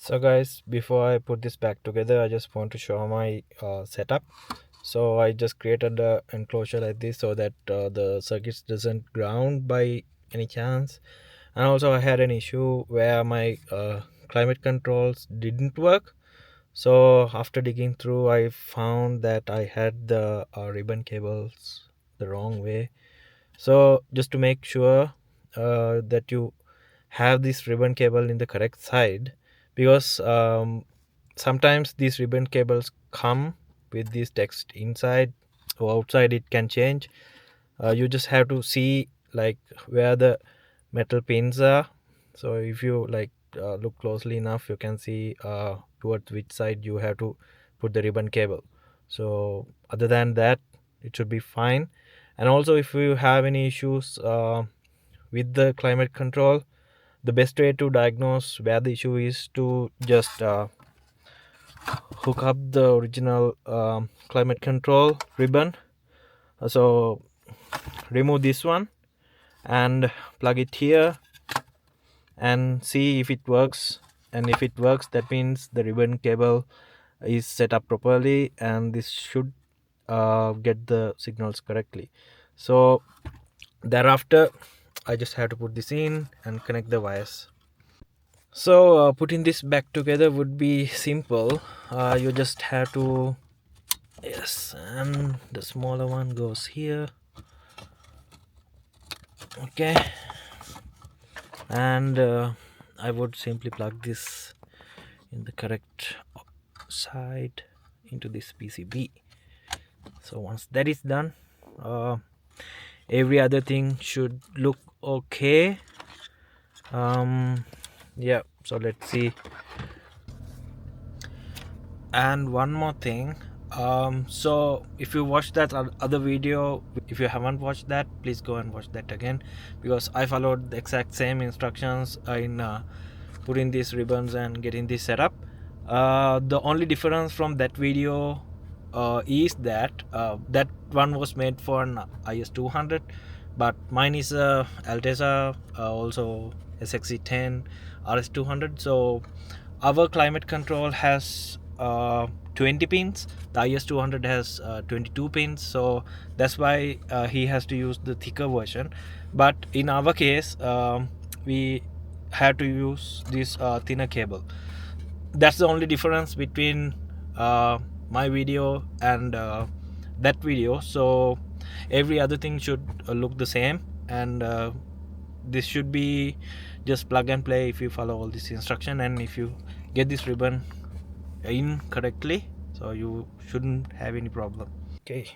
So guys, before I put this back together, I just want to show my setup. So I just created the enclosure like this so that the circuits doesn't ground by any chance. And also I had an issue where my climate controls didn't work. So after digging through, I found that I had the ribbon cables the wrong way. So just to make sure that you have this ribbon cable in the correct side, because sometimes these ribbon cables come with this text inside or outside, it can change. You just have to see like where the metal pins are. So if you like look closely enough, you can see towards which side you have to put the ribbon cable. So other than that, it should be fine. And also if you have any issues with the climate control, the best way to diagnose where the issue is to just hook up the original climate control ribbon. So remove this one and plug it here and see if it works. And if it works, that means the ribbon cable is set up properly and this should get the signals correctly. So thereafter I just have to put this in and connect the wires. So putting this back together would be simple. You just have to, yes, and the smaller one goes here. Okay, and I would simply plug this in the correct side into this PCB. So once that is done, every other thing should look okay. Yeah, so let's see. And one more thing, so if you watch that other video, if you haven't watched that, please go and watch that again, because I followed the exact same instructions in putting these ribbons and getting this set up. The only difference from that video is that that one was made for an IS200, but mine is a Altezza, also a CC3 RS200. So our climate control has 20 pins. The IS200 has 22 pins, so that's why he has to use the thicker version. But in our case, we had to use this thinner cable. That's the only difference between my video and that video. So every other thing should look the same, and this should be just plug and play if you follow all this instruction and if you get this ribbon in correctly, so you shouldn't have any problem. Okay,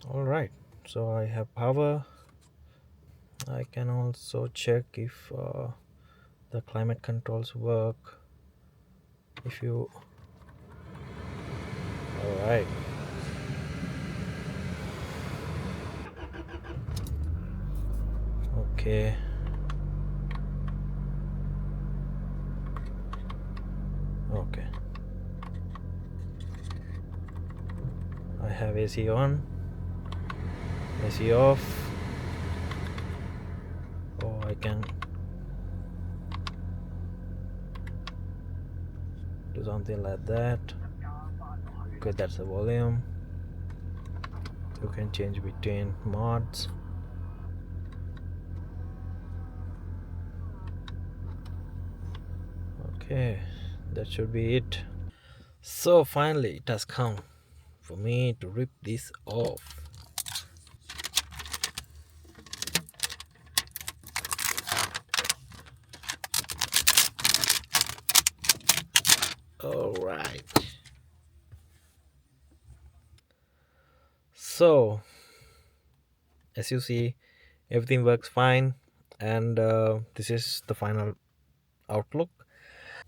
all right, so I have power. I can also check if the climate controls work. If you, all right, okay, okay, I have AC on, AC off. Oh, I can do something like that. Okay, that's the volume. You can change between mods. Okay, that should be it. So finally it has come for me to rip this off. All right, so as you see, everything works fine, and this is the final outlook.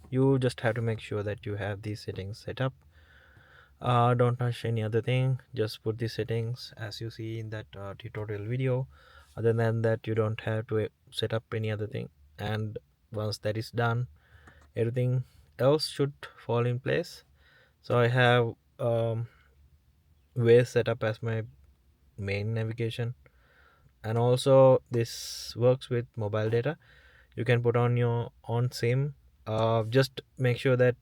You just have to make sure that you have these settings set up. Don't touch any other thing, just put these settings as you see in that tutorial video. Other than that, you don't have to set up any other thing, and once that is done, everything else should fall in place. So I have Waze set up as my main navigation. And also this works with mobile data. You can put on your on SIM. Just make sure that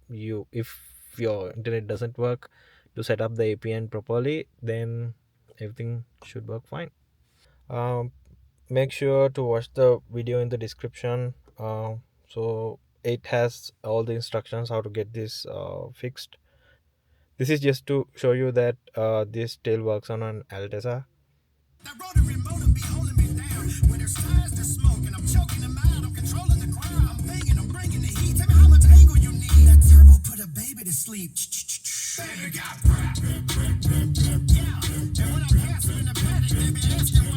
you if your internet doesn't work to set up the APN properly, then everything should work fine. um, Make sure to watch the video in the description. So it has all the instructions how to get this fixed. This is just to show you that this still works on an Altezza. That rotary motor be holding me down. When there's fires to smoke and I'm choking them out, I'm controlling the crowd. I'm banging, I'm bringing the heat. Tell me how much angle you need. That turbo put a baby to sleep. Baby got crap. Yeah. And when I'm passing in the paddock, they be asking